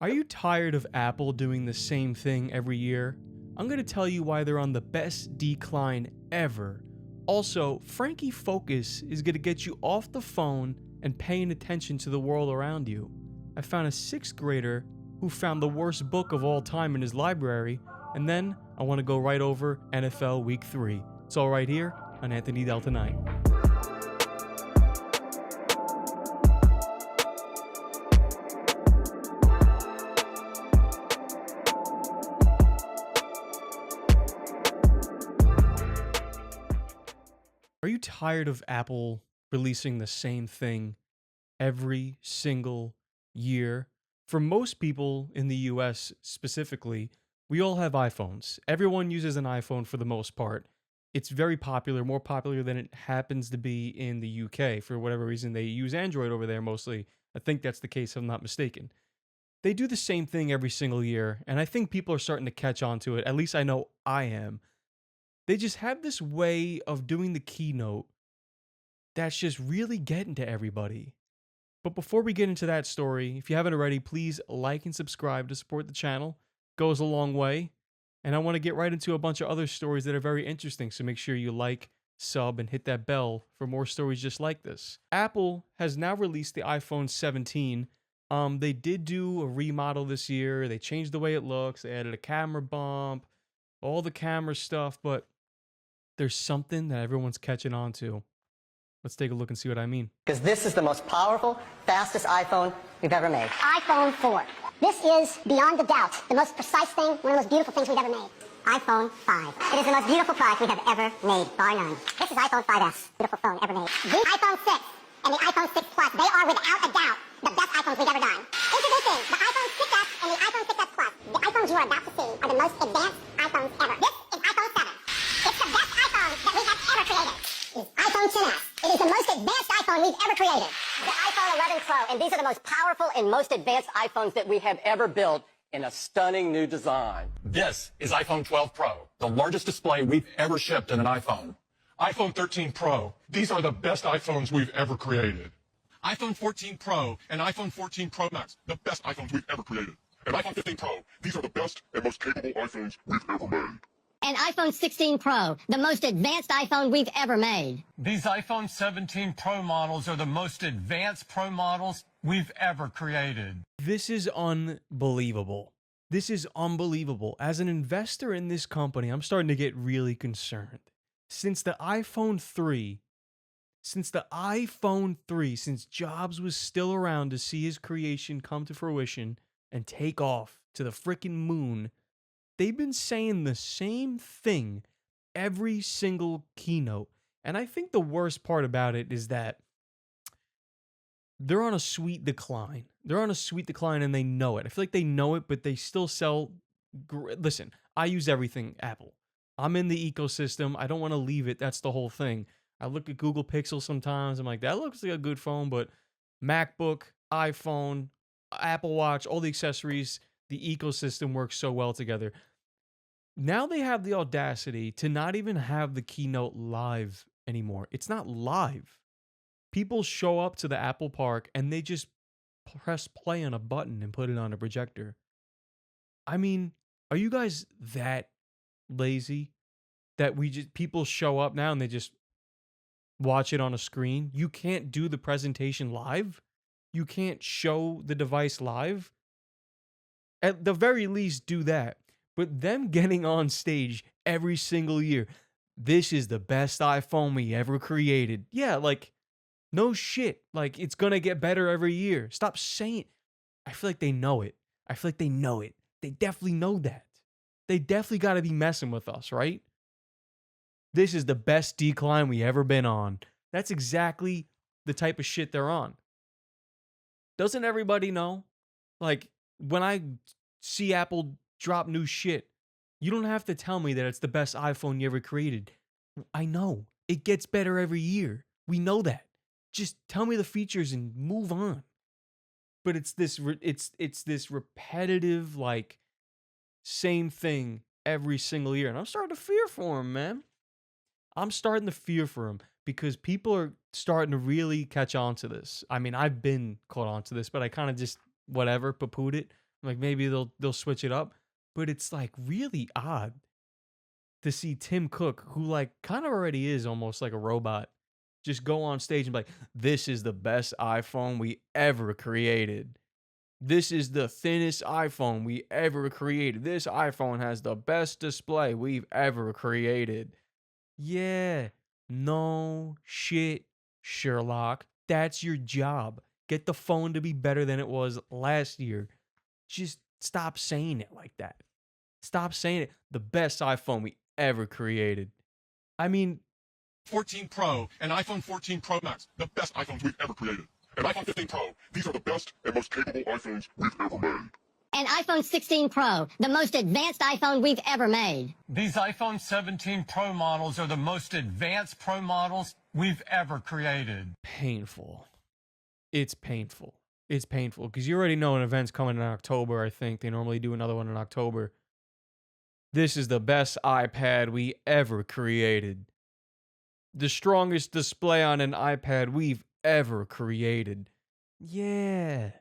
Are you tired of Apple doing the same thing every year? I'm going to tell you why they're on the best decline ever. Also, Frankie Focus is going to get you off the phone and paying attention to the world around you. I found a 6th grader who found the worst book of all time in his library, and then I want to go right over NFL Week 3. It's all right here on Anthony Del Tonight. Are you tired of Apple releasing the same thing every single year? For most people in the US specifically, we all have iPhones. Everyone uses an iPhone for the most part. It's very popular, more popular than it happens to be in the UK. For whatever reason, they use Android over there mostly. I think that's the case, if I'm not mistaken. They do the same thing every single year, and I think people are starting to catch on to it. At least I know I am. They just have this way of doing the keynote that's just really getting to everybody. But before we get into that story, if you haven't already, please like and subscribe to support the channel. Goes a long way. And I want to get right into a bunch of other stories that are very interesting, so make sure you like, sub, and hit that bell for more stories just like this. Apple has now released the iPhone 17. They did do a remodel this year. They changed the way it looks. They added a camera bump, all the camera stuff, but there's something that everyone's catching on to. Let's take a look and see what I mean. Because this is the most powerful, fastest iPhone we've ever made. iPhone 4. This is, beyond a doubt, the most precise thing, one of the most beautiful things we've ever made. iPhone 5. It is the most beautiful product we have ever made, bar none. This is iPhone 5S, beautiful phone ever made. The iPhone 6 and the iPhone 6 Plus, they are without a doubt the best iPhones we've ever done. Introducing the iPhone 6S and the iPhone 6S Plus. The iPhones you are about to see are the most advanced iPhones ever. This is iPhone 7. It's the best iPhone that we have ever created. It's iPhone 10S. It is the most advanced iPhone we've ever created. The iPhone 11 Pro, and these are the most powerful and most advanced iPhones that we have ever built in a stunning new design. This is iPhone 12 Pro, the largest display we've ever shipped in an iPhone. iPhone 13 Pro, these are the best iPhones we've ever created. iPhone 14 Pro and iPhone 14 Pro Max, the best iPhones we've ever created. And iPhone 15 Pro, these are the best and most capable iPhones we've ever made. And iPhone 16 Pro, the most advanced iPhone we've ever made. These iPhone 17 Pro models are the most advanced Pro models we've ever created. This is unbelievable. This is unbelievable. As an investor in this company, I'm starting to get really concerned. Since the iPhone 3, since Jobs was still around to see his creation come to fruition and take off to the freaking moon, they've been saying the same thing every single keynote. And I think the worst part about it is that they're on a sweet decline. They're on a sweet decline and they know it. I feel like they know it, but they still sell. Listen, I use everything Apple. I'm in the ecosystem. I don't want to leave it. That's the whole thing. I look at Google Pixel sometimes. I'm like, that looks like a good phone, but MacBook, iPhone, Apple Watch, all the accessories, the ecosystem works so well together. Now they have the audacity to not even have the keynote live anymore. It's not live. People show up to the Apple Park and they just press play on a button and put it on a projector. I mean, are you guys that lazy that people show up now and they just watch it on a screen? You can't do the presentation live. You can't show the device live. At the very least, do that. But them getting on stage every single year, this is the best iPhone we ever created. Yeah, like, no shit. Like, it's going to get better every year. Stop saying. I feel like they know it. They definitely know that. They definitely got to be messing with us, right? This is the best decline we ever been on. That's exactly the type of shit they're on. Doesn't everybody know? Like, when I see Apple drop new shit, you don't have to tell me that it's the best iPhone you ever created. I know. It gets better every year. We know that. Just tell me the features and move on. But it's this repetitive, like, same thing every single year. And I'm starting to fear for him, man. I'm starting to fear for him because people are starting to really catch on to this. I mean, I've been caught on to this, but I kind of just, whatever, poo-pooed it. Like maybe they'll switch it up, but it's like really odd to see Tim Cook, who like kind of already is almost like a robot, just go on stage and be like, "This is the best iPhone we ever created. This is the thinnest iPhone we ever created. This iPhone has the best display we've ever created." Yeah, no shit, Sherlock. That's your job. Get the phone to be better than it was last year. Just stop saying it like that. Stop saying it. The best iPhone we ever created. I mean, 14 Pro and iPhone 14 Pro Max, the best iPhones we've ever created. And iPhone 15 Pro, these are the best and most capable iPhones we've ever made. And iPhone 16 Pro, the most advanced iPhone we've ever made. These iPhone 17 Pro models are the most advanced Pro models we've ever created. painful. It's painful. It's painful because you already know an event's coming in October. I think they normally do another one in October. This is the best iPad we ever created. The strongest display on an iPad we've ever created. Yeah.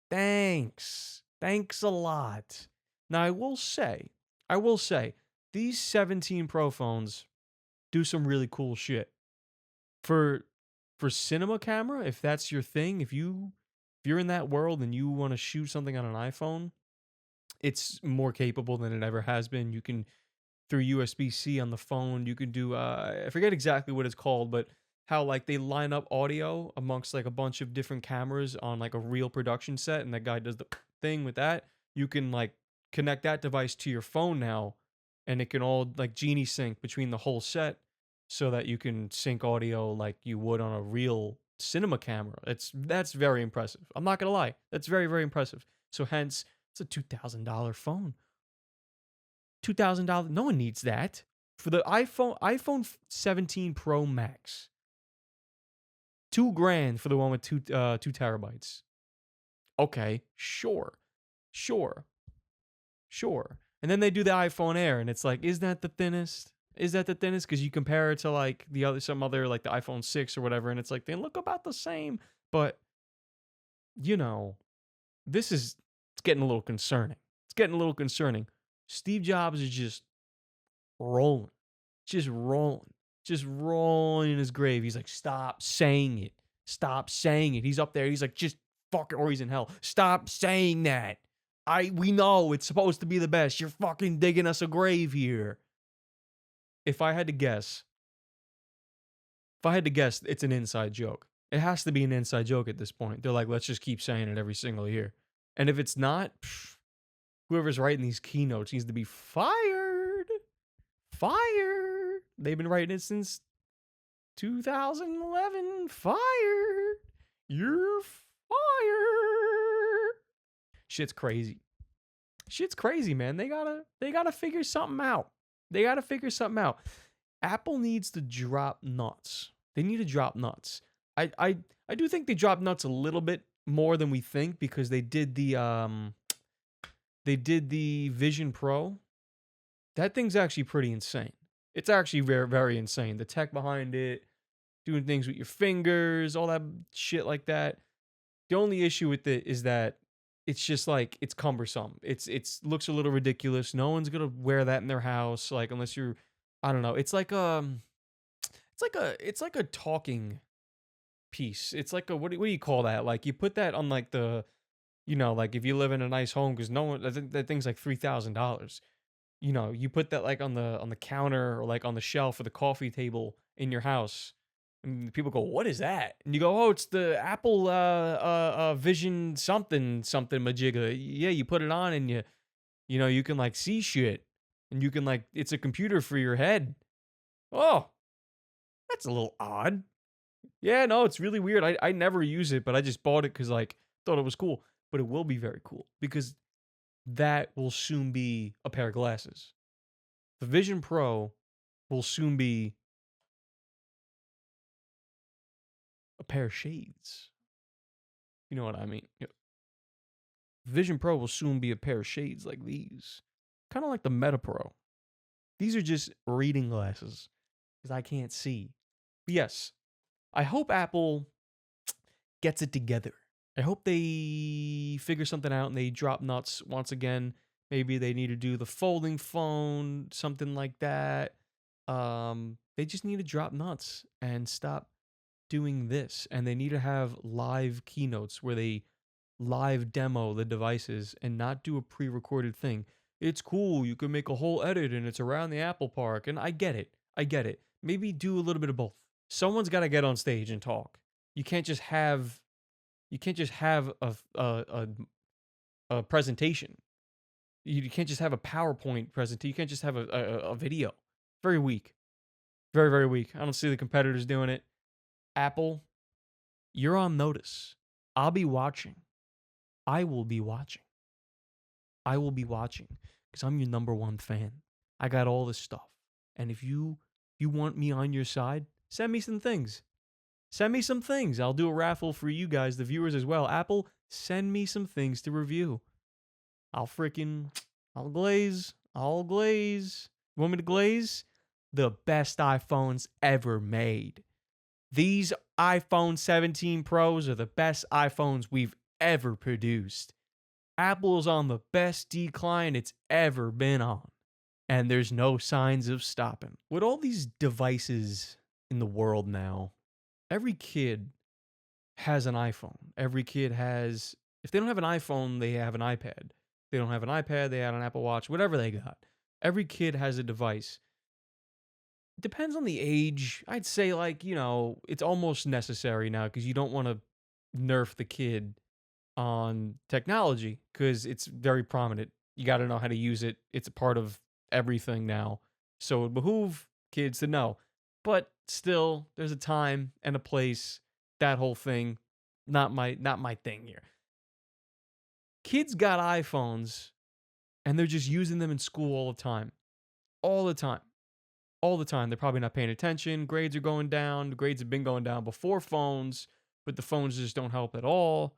Thanks. Thanks a lot. Now I will say, these 17 Pro phones do some really cool shit. For cinema camera, if that's your thing, if you're in that world and you want to shoot something on an iPhone, it's more capable than it ever has been. You can, through USB-C on the phone, you can do I forget exactly what it's called, but how like they line up audio amongst like a bunch of different cameras on like a real production set, and that guy does the thing with that. You can like connect that device to your phone now, and it can all like genie sync between the whole set so that you can sync audio like you would on a real cinema camera. That's very impressive. I'm not gonna lie. That's very, very impressive. So hence it's a $2,000 phone. $2,000. No one needs that. For the iPhone 17 Pro Max. $2,000 for the one with 2 terabytes. Okay, sure. And then they do the iPhone Air, and it's like, is that the thinnest? Is that the thinnest? Because you compare it to like some other like the iPhone 6 or whatever, and it's like they look about the same. But you know, it's getting a little concerning. It's getting a little concerning. Steve Jobs is just rolling in his grave. He's like, stop saying it. He's up there. He's like, just fucking, or he's in hell. Stop saying that. We know it's supposed to be the best. You're fucking digging us a grave here. If I had to guess, it's an inside joke. It has to be an inside joke at this point. They're like, let's just keep saying it every single year. And if it's not, whoever's writing these keynotes needs to be fired. They've been writing it since 2011. Fired. You're fired. Shit's crazy, man. They gotta figure something out. Apple needs to drop nuts. They need to drop nuts. I do think they dropped nuts a little bit more than we think, because they did the Vision Pro. That thing's actually pretty insane. It's actually very, very insane. The tech behind it, doing things with your fingers, all that shit like that. The only issue with it is that it's just like, it's cumbersome. It's looks a little ridiculous. No one's gonna wear that in their house, like, unless you're, I don't know. It's like a talking piece. It's like what do you call that? Like, you put that on like the, like if you live in a nice home, because no one, I think that thing's like $3,000. You put that like on the counter, or like on the shelf or the coffee table in your house, and people go, "What is that?" And you go, "Oh, it's the Apple Vision something majigga." Yeah, you put it on, and you can like see shit, and you can like, it's a computer for your head. Oh, that's a little odd. Yeah, no, it's really weird. I never use it, but I just bought it because like thought it was cool. But it will be very cool, because that will soon be a pair of glasses. The Vision Pro will soon be a pair of shades. You know what I mean? Yeah. Vision Pro will soon be a pair of shades like these. Kind of like the Meta Pro. These are just reading glasses, because I can't see. But yes, I hope Apple gets it together. I hope they figure something out and they drop nuts once again. Maybe they need to do the folding phone, something like that. They just need to drop nuts and stop doing this. And they need to have live keynotes where they live demo the devices and not do a pre-recorded thing. It's cool. You can make a whole edit and it's around the Apple Park. And I get it. I get it. Maybe do a little bit of both. Someone's got to get on stage and talk. You can't just have a presentation. You can't just have a PowerPoint presentation. You can't just have a video. Very weak. Very, very weak. I don't see the competitors doing it. Apple, you're on notice. I'll be watching. I will be watching. I will be watching because I'm your number one fan. I got all this stuff. And if you want me on your side, send me some things. Send me some things. I'll do a raffle for you guys, the viewers as well. Apple, send me some things to review. I'll glaze. You want me to glaze? The best iPhones ever made. These iPhone 17 Pros are the best iPhones we've ever produced. Apple's on the best decline it's ever been on. And there's no signs of stopping. With all these devices in the world now, every kid has an iPhone. Every kid has, if they don't have an iPhone, they have an iPad. If they don't have an iPad, they have an Apple Watch, whatever they got. Every kid has a device. It depends on the age. I'd say, like, it's almost necessary now because you don't want to nerf the kid on technology because it's very prominent. You got to know how to use it. It's a part of everything now. So it would behoove kids to know. But still, there's a time and a place. That whole thing, not my thing here. Kids got iPhones, and they're just using them in school all the time. All the time. All the time. They're probably not paying attention. Grades are going down. The grades have been going down before phones, but the phones just don't help at all.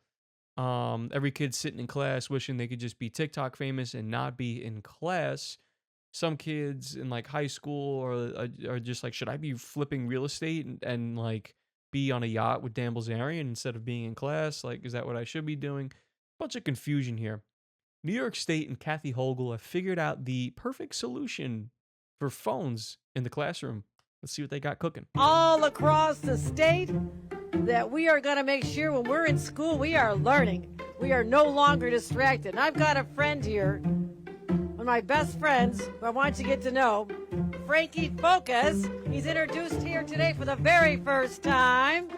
Every kid sitting in class wishing they could just be TikTok famous and not be in class. Some kids in like high school are just like, should I be flipping real estate and like be on a yacht with Dan Bilzerian instead of being in class? Like, is that what I should be doing? Bunch of confusion here. New York State and Kathy Hochul have figured out the perfect solution for phones in the classroom. Let's see what they got cooking. All across the state, that we are going to make sure when we're in school, we are learning. We are no longer distracted. And I've got a friend here, one of my best friends, who I want you to get to know, Frankie Focus. He's introduced here today for the very first time.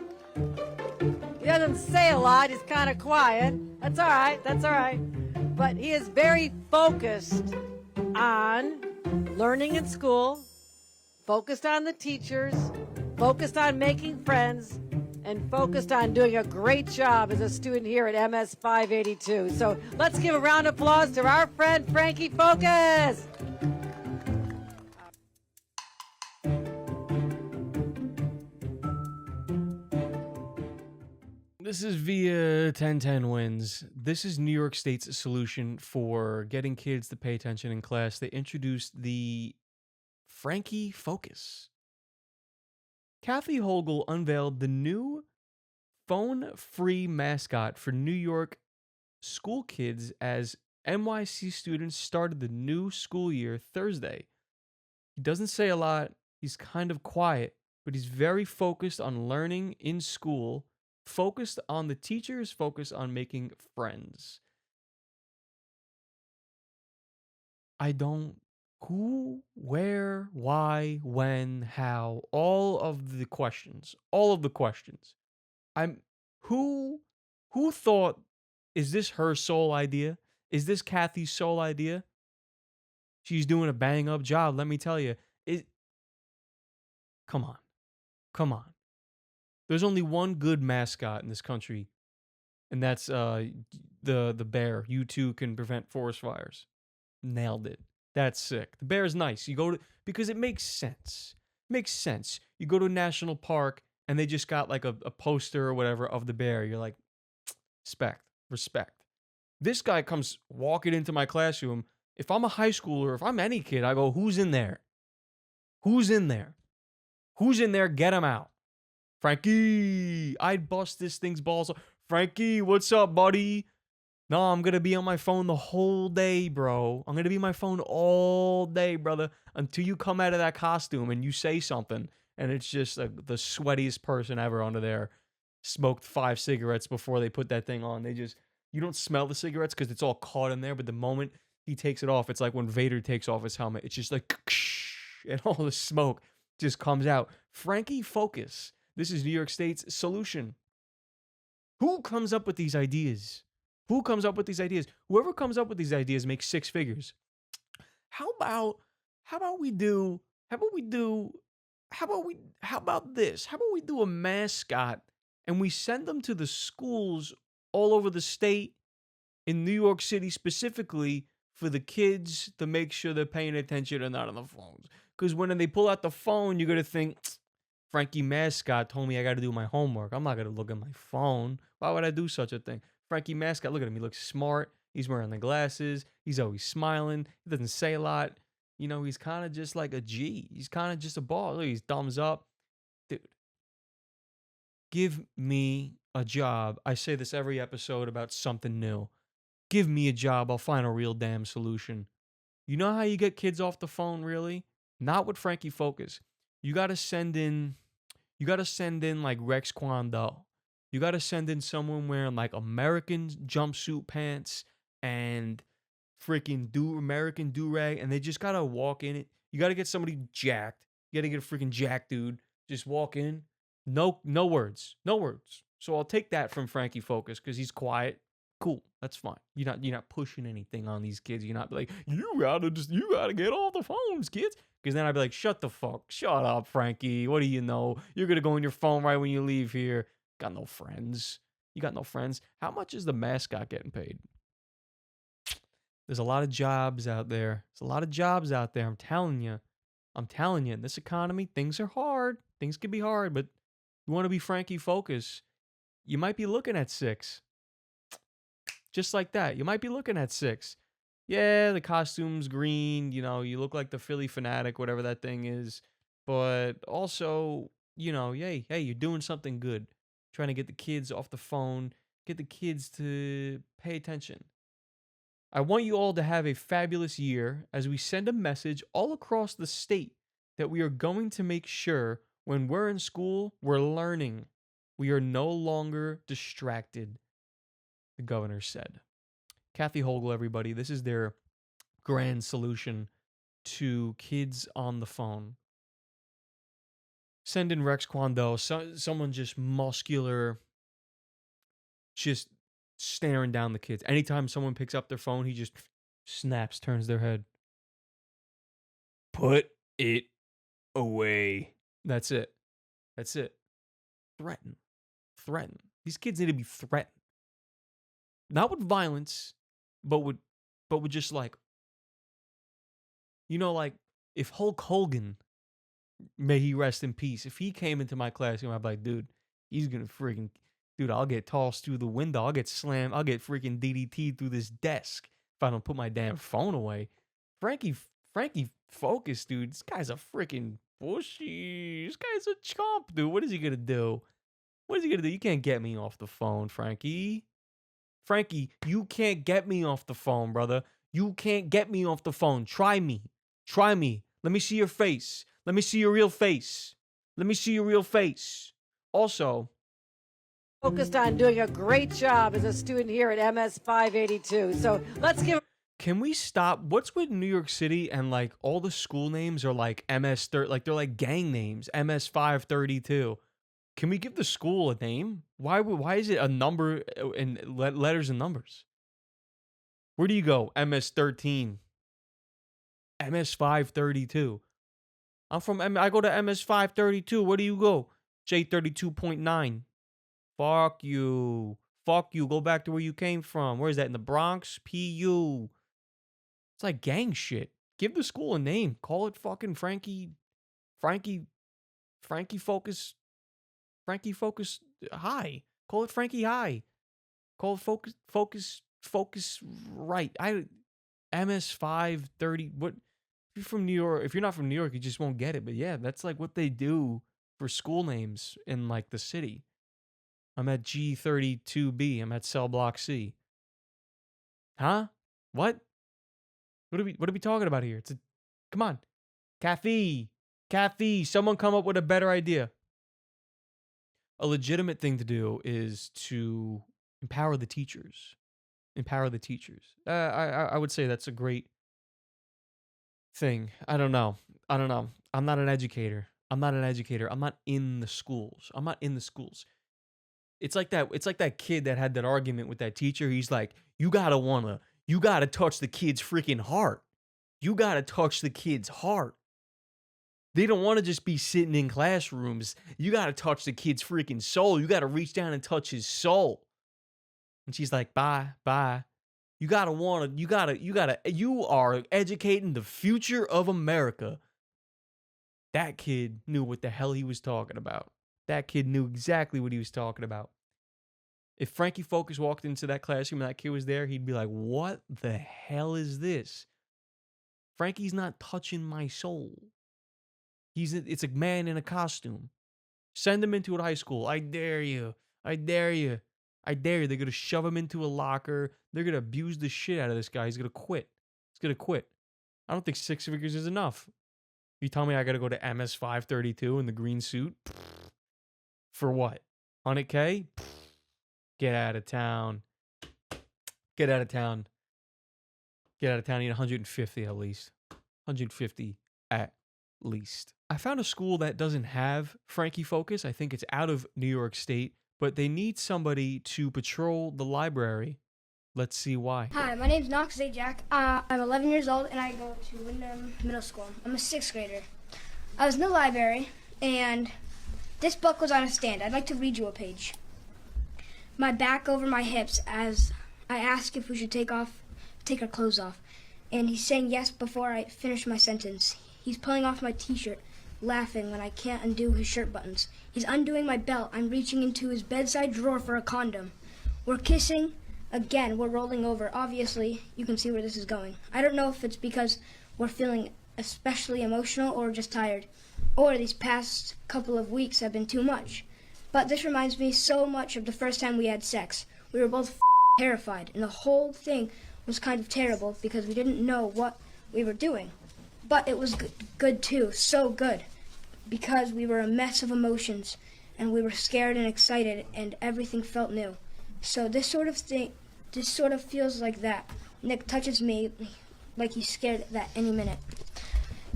He doesn't say a lot. He's kind of quiet. That's all right. That's all right. But he is very focused on learning in school, focused on the teachers, focused on making friends, and focused on doing a great job as a student here at MS 582. So let's give a round of applause to our friend Frankie Focus. This is via 1010 Wins. This is New York State's solution for getting kids to pay attention in class. They introduced the Frankie Focus. Kathy Hochul unveiled the new phone-free mascot for New York school kids as NYC students started the new school year Thursday. He doesn't say a lot. He's kind of quiet, but he's very focused on learning in school, focused on the teachers, focused on making friends. Who, where, why, when, how, all of the questions. Who thought, is this her sole idea? Is this Kathy's sole idea? She's doing a bang up job, let me tell you. Come on. There's only one good mascot in this country, and that's the bear. You too can prevent forest fires. Nailed it. That's sick. The bear's nice. Because it makes sense. You go to a national park and they just got like a poster or whatever of the bear. You're like, respect. This guy comes walking into my classroom. If I'm a high schooler, if I'm any kid, I go, who's in there? Get him out. Frankie, I'd bust this thing's balls off. Frankie, what's up, buddy? No, I'm gonna be on my phone the whole day, bro. I'm gonna be on my phone all day, brother, until you come out of that costume and you say something, and it's just like the sweatiest person ever under there. Smoked 5 cigarettes before they put that thing on. You don't smell the cigarettes because it's all caught in there, but the moment he takes it off, it's like when Vader takes off his helmet. It's just like, and all the smoke just comes out. Frankie Focus. This is New York State's solution. Who comes up with these ideas? Who comes up with these ideas? Whoever comes up with these ideas makes 6 figures. How about we do how about we do how about this? How about we do a mascot and we send them to the schools all over the state, in New York City specifically, for the kids to make sure they're paying attention and not on the phones. Because when they pull out the phone, you're gonna think, Frankie Mascot told me I got to do my homework. I'm not going to look at my phone. Why would I do such a thing? Frankie Mascot, look at him. He looks smart. He's wearing the glasses. He's always smiling. He doesn't say a lot. You know, he's kind of just like a G. He's kind of just a boss. Look, he's thumbs up. Dude, give me a job. I say this every episode about something new. Give me a job. I'll find a real damn solution. You know how you get kids off the phone, really? Not with Frankie Focus. You got to send in like Rex Kwon Do. You got to send in someone wearing like American jumpsuit pants and freaking American do-rag, and they just got to walk in it. You got to get somebody jacked. You got to get a freaking jacked dude. Just walk in. No words. No words. So I'll take that from Frankie Focus because he's quiet. Cool. That's fine. You're not pushing anything on these kids. You're not like, you gotta get off the phones, kids. Because then I'd be like, shut up, Frankie. What do you know? You're gonna go on your phone right when you leave here. Got no friends. You got no friends. How much is the mascot getting paid? There's a lot of jobs out there. I'm telling you. In this economy, things are hard. Things can be hard, but you want to be Frankie Focus, you might be looking at 6. Just like that. You might be looking at 6. Yeah, the costume's green. You know, you look like the Philly Fanatic, whatever that thing is. But also, you know, hey, you're doing something good. Trying to get the kids off the phone, get the kids to pay attention. I want you all to have a fabulous year as we send a message all across the state that we are going to make sure when we're in school, we're learning. We are no longer distracted, the governor said. Kathy Hochul, everybody, this is their grand solution to kids on the phone. Send in Rex Kwon Do, someone just muscular, just staring down the kids. Anytime someone picks up their phone, he just snaps, turns their head. Put it away. That's it. Threaten. These kids need to be threatened. Not with violence, but with just like, you know, like if Hulk Hogan, may he rest in peace, if he came into my classroom, I'd be like, dude, he's gonna freaking, dude, I'll get tossed through the window, I'll get slammed, I'll get freaking DDT'd through this desk if I don't put my damn phone away. Frankie Focus, dude, this guy's a freaking bushy, this guy's a chump, dude. What is he gonna do? You can't get me off the phone, Frankie. Frankie, you can't get me off the phone, brother. You can't get me off the phone. Try me. Let me see your face. Let me see your real face. Also, Focused on doing a great job as a student here at MS 582. So let's give. can we stop? What's with New York City and like all the school names are like like they're like gang names, MS 532. Can we give the school a name? Why is it a number and letters and numbers? Where do you go? MS 13, MS 532. I go to MS 532. Where do you go? J32.9. Fuck you. Go back to where you came from. Where is that? In the Bronx? PU. It's like gang shit. Give the school a name. Call it fucking Frankie Focus. Frankie Focus High. Call it Frankie High. Call it Focus right. MS 530. What? If you're from New York, if you're not from New York, you just won't get it. But yeah, that's like what they do for school names in like the city. I'm at G32B. I'm at cell block C. Huh? What? What are we talking about here? Come on. Caffey. Someone come up with a better idea. A legitimate thing to do is to empower the teachers. I would say that's a great thing. I don't know. I'm not an educator. I'm not in the schools. It's like that kid that had that argument with that teacher. He's like, you gotta touch the kid's freaking heart. You gotta touch the kid's heart. They don't want to just be sitting in classrooms. You gotta touch the kid's freaking soul. You gotta reach down and touch his soul. And she's like, bye. You are educating the future of America. That kid knew what the hell he was talking about. That kid knew exactly what he was talking about. If Frankie Focus walked into that classroom and that kid was there, he'd be like, what the hell is this? Frankie's not touching my soul. It's a man in a costume. Send him into a high school. I dare you. They're going to shove him into a locker. They're going to abuse the shit out of this guy. He's going to quit. I don't think 6 figures is enough. You tell me I got to go to MS 532 in the green suit? For what? 100K? Get out of town. You need 150 at least. 150 at least. I found a school that doesn't have Frankie Focus. I think it's out of New York State, but they need somebody to patrol the library. Let's see why. Hi, my name's Knox Zajac. I'm 11 years old and I go to Wyndham Middle School. I'm a 6th grader. I was in the library and this book was on a stand. I'd like to read you a page. My back over my hips as I ask if we should take our clothes off. And he's saying yes before I finish my sentence. He's pulling off my t-shirt, laughing when I can't undo his shirt buttons. He's undoing my belt. I'm reaching into his bedside drawer for a condom. We're kissing. Again, we're rolling over. Obviously, you can see where this is going. I don't know if it's because we're feeling especially emotional or just tired, or these past couple of weeks have been too much. But this reminds me so much of the first time we had sex. We were both terrified, and the whole thing was kind of terrible because we didn't know what we were doing. But it was good too, so good, because we were a mess of emotions, and we were scared and excited, and everything felt new. So this sort of feels like that. Nick touches me like he's scared that any minute.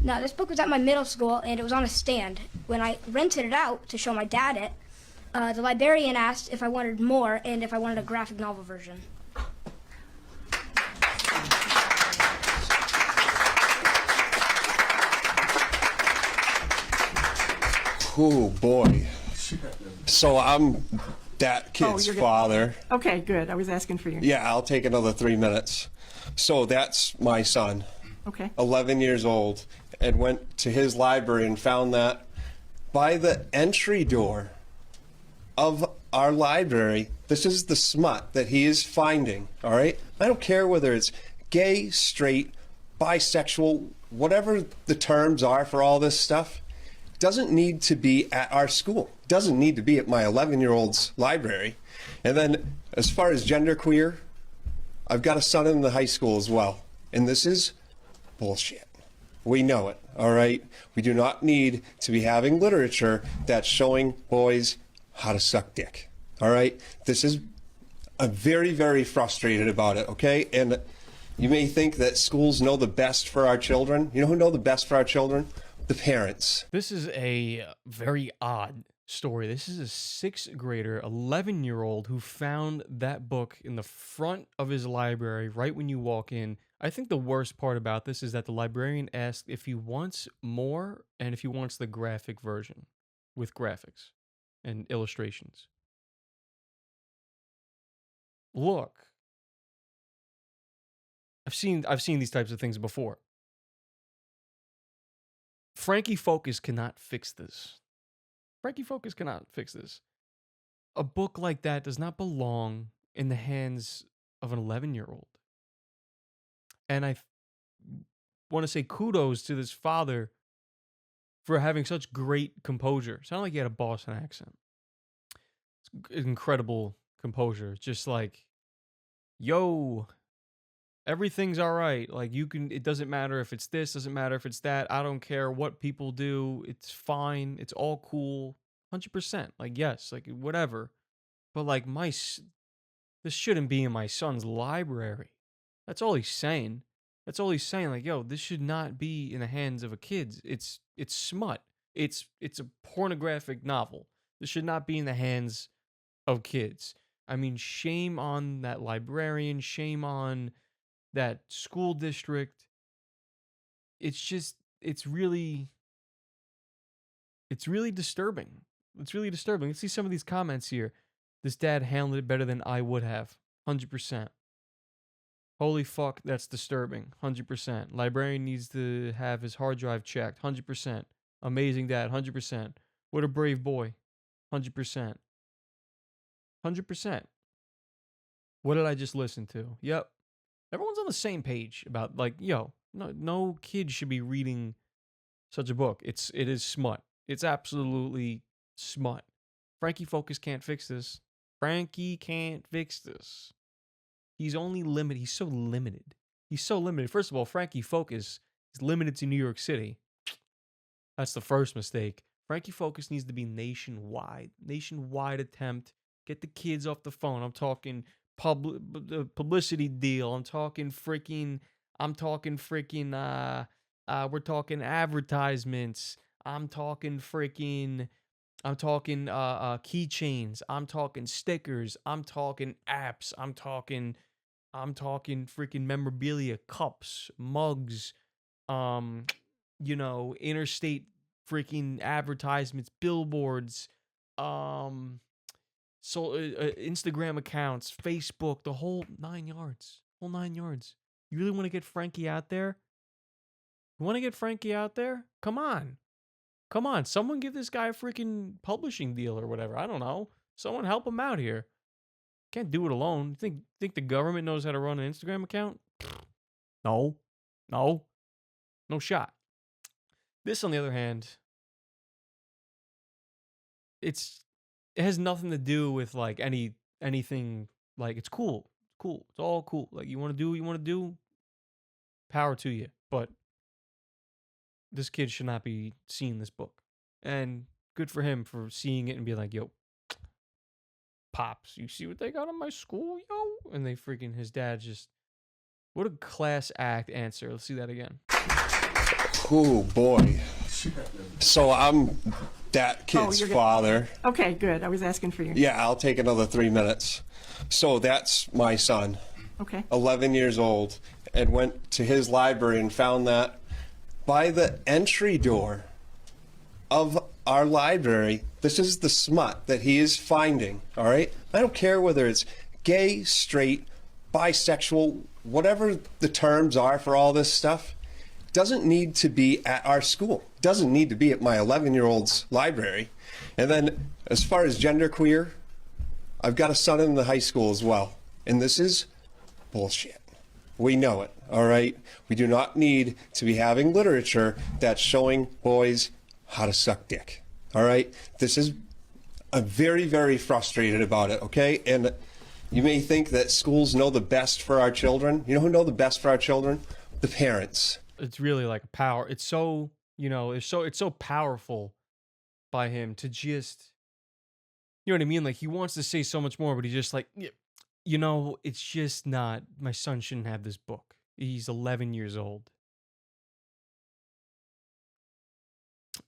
Now, this book was at my middle school, and it was on a stand. When I rented it out to show my dad it, the librarian asked if I wanted more and if I wanted a graphic novel version. Oh, boy. So I'm that kid's father. Okay, good. I was asking for you. Yeah, I'll take another 3 minutes. So that's my son, Okay. 11 years old, and went to his library and found that by the entry door of our library, this is the smut that he is finding, all right? I don't care whether it's gay, straight, bisexual, whatever the terms are for all this stuff. Doesn't need to be at our school. Doesn't need to be at my 11-year-old's library. And then as far as genderqueer, I've got a son in the high school as well. And this is bullshit. We know it, all right? We do not need to be having literature that's showing boys how to suck dick, all right? I'm very, very frustrated about it, okay? And you may think that schools know the best for our children. You know who know the best for our children? The parents. This is a very odd story. This is a 6th grader, 11-year-old who found that book in the front of his library right when you walk in. I think the worst part about this is that the librarian asked if he wants more and if he wants the graphic version with graphics and illustrations. Look, I've seen these types of things before. Frankie Focus cannot fix this. A book like that does not belong in the hands of an 11-year-old. And I want to say kudos to this father for having such great composure. It sounded like he had a Boston accent. incredible composure. Just like, yo, everything's all right. Like, you can, it doesn't matter if it's this, doesn't matter if it's that. I don't care what people do. It's fine. It's all cool. 100%. Like, yes, like, whatever. But, like, this shouldn't be in my son's library. That's all he's saying. That's all he's saying. Like, yo, this should not be in the hands of a kid. It's smut. It's a pornographic novel. This should not be in the hands of kids. I mean, shame on that librarian. Shame on that school district. It's really disturbing. It's really disturbing. Let's see some of these comments here. This dad handled it better than I would have. 100%. Holy fuck, that's disturbing. 100%. Librarian needs to have his hard drive checked. 100%. Amazing dad. 100%. What a brave boy. 100%. 100%. What did I just listen to? Yep. Everyone's on the same page about, like, yo, no kid should be reading such a book. It is smut. It's absolutely smut. Frankie Focus can't fix this. Frankie can't fix this. He's only limited. He's so limited. He's so limited. First of all, Frankie Focus is limited to New York City. That's the first mistake. Frankie Focus needs to be nationwide. Nationwide attempt. Get the kids off the phone. I'm talking publicity deal. I'm talking freaking we're talking advertisements. I'm talking keychains. I'm talking stickers. I'm talking apps. I'm talking freaking memorabilia, cups, mugs, interstate freaking advertisements, billboards, Instagram accounts, Facebook, the whole 9 yards. Whole 9 yards. You really want to get Frankie out there? You want to get Frankie out there? Come on. Come on, someone give this guy a freaking publishing deal or whatever. I don't know. Someone help him out here. Can't do it alone. Think the government knows how to run an Instagram account? No. No shot. This, on the other hand, it has nothing to do with like anything. Like, it's cool. It's cool. It's all cool. Like, you want to do what you want to do, power to you. But this kid should not be seeing this book. And good for him for seeing it and being like, yo, Pops, you see what they got in my school, yo? And they freaking, his dad just, what a class act answer. Let's see that again. Oh, boy. So I'm that kid's father. Okay, good. I was asking for you. Yeah, I'll take another 3 minutes. So that's my son. Okay. 11 years old, and went to his library and found that by the entry door of our library, this is the smut that he is finding, all right? I don't care whether it's gay, straight, bisexual, whatever the terms are for all this stuff, doesn't need to be at our school. Doesn't need to be at my 11-year-old's library. And then as far as genderqueer, I've got a son in the high school as well. And this is bullshit. We know it, all right? We do not need to be having literature that's showing boys how to suck dick, all right? I'm very, very frustrated about it, okay? And you may think that schools know the best for our children. You know who know the best for our children? The parents. It's really like a power. It's so, it's so powerful by him to just, you know what I mean? Like, he wants to say so much more, but he's just like, it's just not, my son shouldn't have this book. He's 11 years old.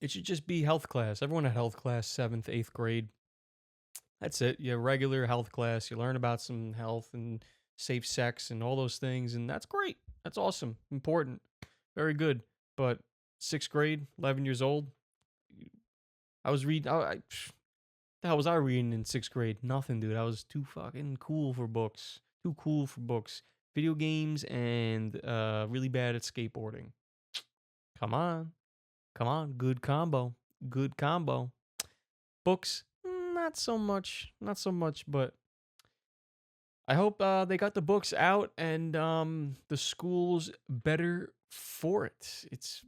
It should just be health class. Everyone had health class, 7th, 8th grade. That's it. You have regular health class. You learn about some health and safe sex and all those things. And that's great. That's awesome. Important. Very good. But 6th grade, 11 years old. I was reading. The hell was I reading in 6th grade? Nothing, dude. I was too fucking cool for books. Too cool for books. Video games and really bad at skateboarding. Come on. Come on. Good combo. Good combo. Books, not so much. Not so much, but I hope they got the books out and the school's better for it. It's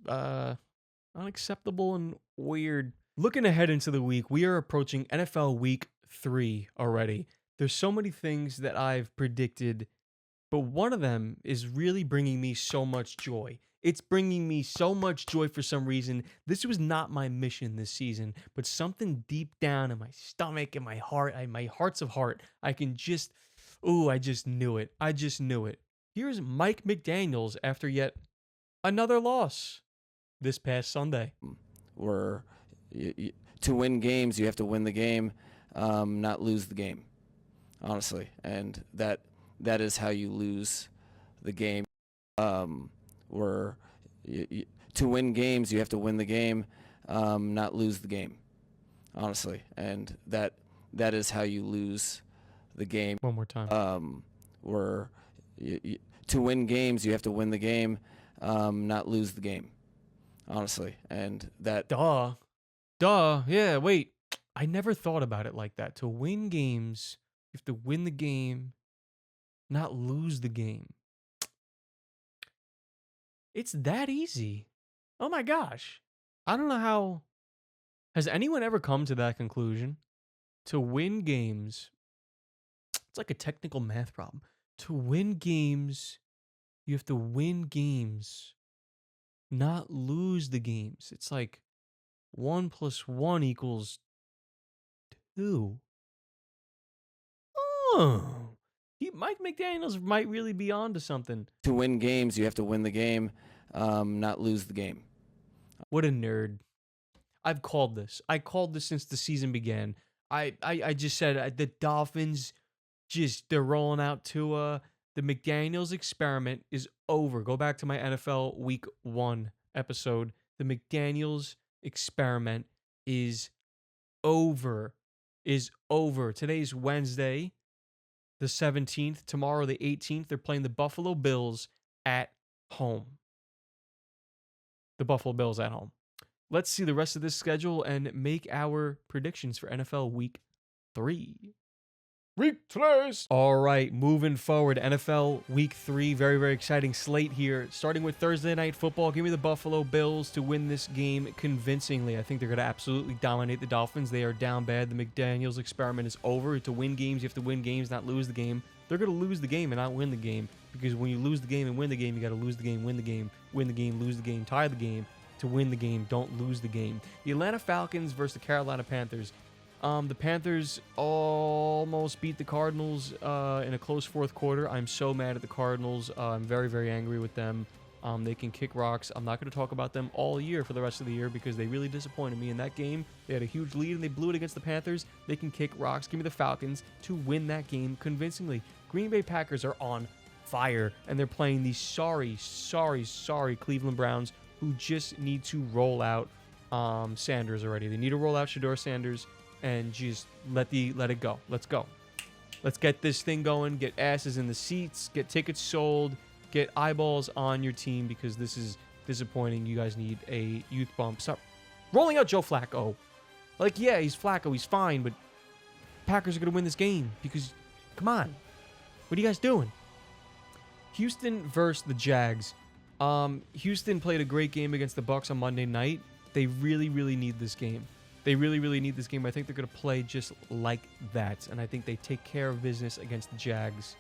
unacceptable and weird. Looking ahead into the week, we are approaching NFL Week 3 already. There's so many things that I've predicted, but one of them is really bringing me so much joy. It's bringing me so much joy for some reason. This was not my mission this season, but something deep down in my stomach and my heart, my hearts of heart, I can just, I just knew it. I just knew it. Here's Mike McDaniels after yet another loss this past Sunday. To win games, you have to win the game, not lose the game, honestly. And that is how you lose the game. To win games, you have to win the game, not lose the game, honestly. And that is how you lose the game. One more time. To win games, you have to win the game, not lose the game, honestly. And that. Duh. Yeah, wait. I never thought about it like that. To win games, you have to win the game, not lose the game. It's that easy. Oh my gosh. I don't know how. Has anyone ever come to that conclusion? To win games, it's like a technical math problem. To win games, you have to win games, not lose the games. It's like 1 + 1 = 2. Oh, Mike McDaniels might really be onto something. To win games, you have to win the game, not lose the game. What a nerd. I've called this. I called this since the season began. I just said the Dolphins, they're rolling out Tua. The McDaniels experiment is over. Go back to my NFL Week 1 episode. The McDaniels experiment is over. Today's Wednesday, the 17th. Tomorrow, the 18th, they're playing the Buffalo Bills at home. The Buffalo Bills at home. Let's see the rest of this schedule and make our predictions for NFL Week 3. All right, moving forward, NFL Week 3, very, very exciting slate here. Starting with Thursday Night Football, give me the Buffalo Bills to win this game convincingly. I think they're going to absolutely dominate the Dolphins. They are down bad. The McDaniels experiment is over. To win games, you have to win games, not lose the game. They're going to lose the game and not win the game, because when you lose the game and win the game, you got to lose the game, win the game, lose the game, tie the game. To win the game, don't lose the game. The Atlanta Falcons versus the Carolina Panthers. The Panthers almost beat the Cardinals in a close fourth quarter. I'm so mad at the Cardinals. I'm very, very angry with them. They can kick rocks. I'm not going to talk about them all year for the rest of the year because they really disappointed me in that game. They had a huge lead and they blew it against the Panthers. They can kick rocks. Give me the Falcons to win that game convincingly. Green Bay Packers are on fire, and they're playing the sorry Cleveland Browns, who just need to roll out Sanders already. They need to roll out Shedeur Sanders and just let it go. Let's go. Let's get this thing going. Get asses in the seats. Get tickets sold. Get eyeballs on your team, because this is disappointing. You guys need a youth bump. Stop rolling out Joe Flacco. Like, yeah, he's Flacco. He's fine, but Packers are going to win this game because, come on. What are you guys doing? Houston versus the Jags. Houston played a great game against the Bucs on Monday night. They really, really need this game. They really, really need this game. I think they're going to play just like that, and I think they take care of business against the Jags.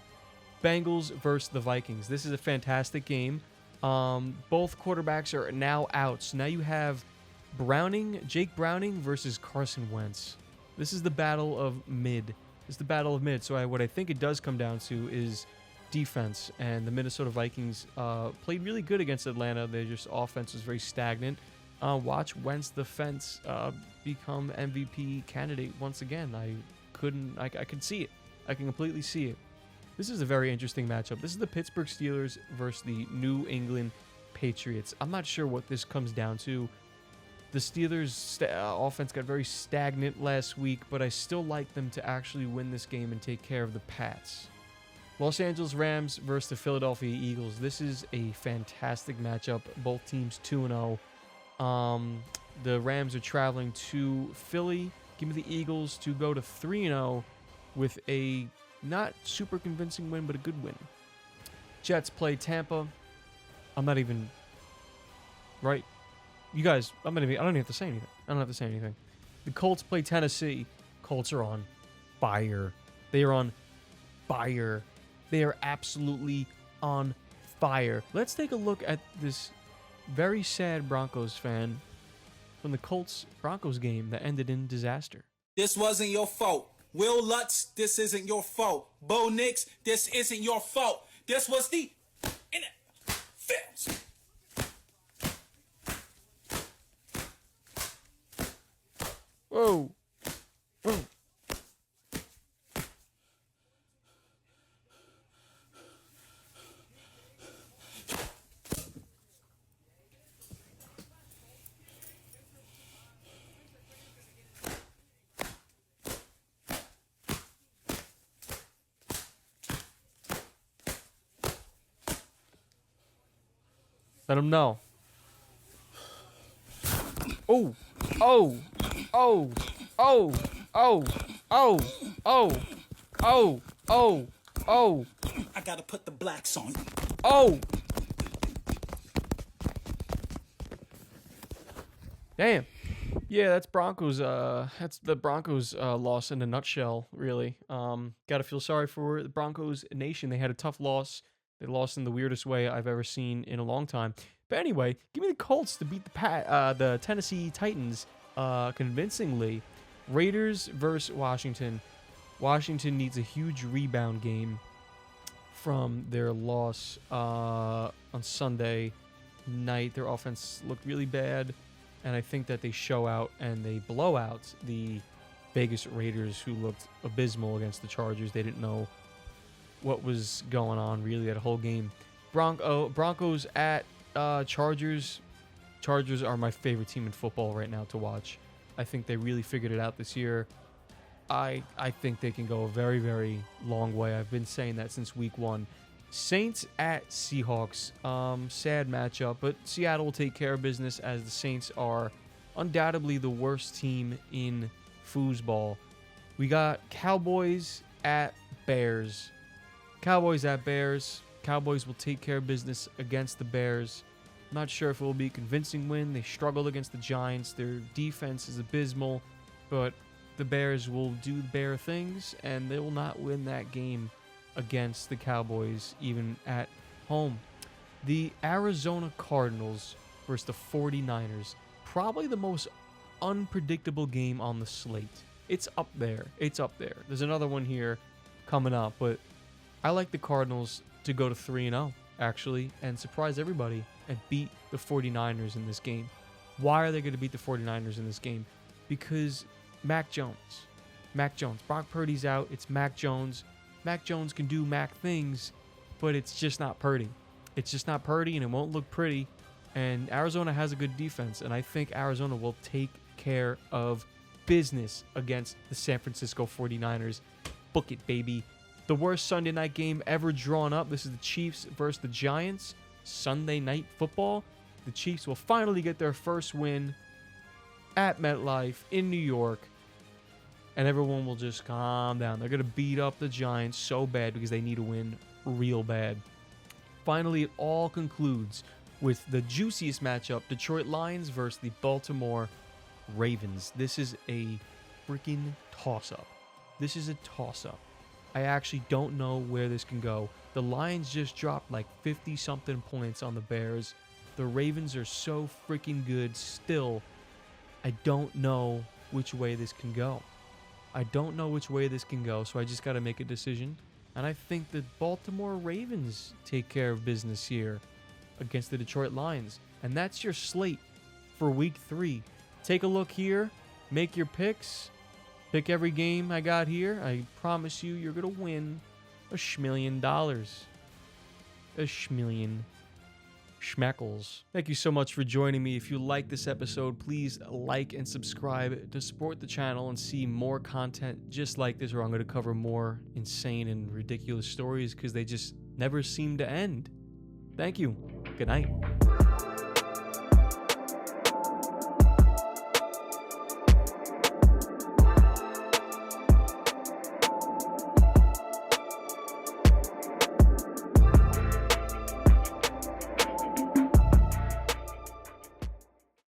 Bengals versus the Vikings. This is a fantastic game. Both quarterbacks are now out, so now you have Jake Browning versus Carson Wentz. This is the battle of mid. So what I think it does come down to is defense, and the Minnesota Vikings played really good against Atlanta. Their just offense was very stagnant. Watch Wentz the Fence become MVP candidate once again. I could see it. I can completely see it. This is a very interesting matchup. This is the Pittsburgh Steelers versus the New England Patriots. I'm not sure what this comes down to. The Steelers' offense got very stagnant last week, but I still like them to actually win this game and take care of the Pats. Los Angeles Rams versus the Philadelphia Eagles. This is a fantastic matchup. Both teams 2-0. The Rams are traveling to Philly. Give me the Eagles to go to 3-0 with a not super convincing win, but a good win. Jets play Tampa. I'm not even... Right? You guys, I don't even have to say anything. The Colts play Tennessee. Colts are on. fire. They are on fire. They are absolutely on fire. Let's take a look at this very sad Broncos fan from the Colts-Broncos game that ended in disaster. This wasn't your fault. Will Lutz, this isn't your fault. Bo Nix, this isn't your fault. This was the NFL's. Whoa. Whoa. Let him know. Oh, oh, oh, oh, oh, oh, oh, oh, oh, oh. I gotta put the blacks on. Oh. Damn. Yeah, that's Broncos. That's the Broncos loss in a nutshell, really. Gotta feel sorry for the Broncos nation. They had a tough loss. They lost in the weirdest way I've ever seen in a long time. But anyway, give me the Colts to beat the Tennessee Titans convincingly. Raiders versus Washington. Washington needs a huge rebound game from their loss on Sunday night. Their offense looked really bad, and I think that they show out and they blow out the Vegas Raiders, who looked abysmal against the Chargers. They didn't know what was going on really that whole game. Broncos at Chargers. Chargers are my favorite team in football right now to watch. I think they really figured it out this year. I think they can go a very, very long way. I've been saying that since week 1. Saints at Seahawks. Sad matchup, but Seattle will take care of business, as the Saints are undoubtedly the worst team in foosball. We got Cowboys at Bears. Cowboys at Bears. Cowboys will take care of business against the Bears. I'm not sure if it will be a convincing win. They struggled against the Giants. Their defense is abysmal, but the Bears will do Bear things, and they will not win that game against the Cowboys, even at home. The Arizona Cardinals versus the 49ers. Probably the most unpredictable game on the slate. It's up there. It's up there. There's another one here coming up, but I like the Cardinals to go to 3-0, actually, and surprise everybody and beat the 49ers in this game. Why are they going to beat the 49ers in this game? Because Mac Jones. Brock Purdy's out. It's Mac Jones. Mac Jones can do Mac things, but it's just not Purdy. It's just not Purdy, and it won't look pretty. And Arizona has a good defense, and I think Arizona will take care of business against the San Francisco 49ers. Book it, baby. The worst Sunday night game ever drawn up. This is the Chiefs versus the Giants. Sunday night football. The Chiefs will finally get their first win at MetLife in New York. And everyone will just calm down. They're going to beat up the Giants so bad because they need to win real bad. Finally, it all concludes with the juiciest matchup. Detroit Lions versus the Baltimore Ravens. This is a freaking toss-up. This is a toss-up. I actually don't know where this can go. The Lions just dropped like 50-something points on the Bears. The Ravens are so freaking good still. I don't know which way this can go. So I just got to make a decision. And I think the Baltimore Ravens take care of business here against the Detroit Lions. And that's your slate for Week 3. Take a look here. Make your picks. Pick every game I got here. I promise you, you're going to win $1 million. $1 million schmeckles. Thank you so much for joining me. If you like this episode, please like and subscribe to support the channel and see more content just like this, where I'm going to cover more insane and ridiculous stories because they just never seem to end. Thank you. Good night.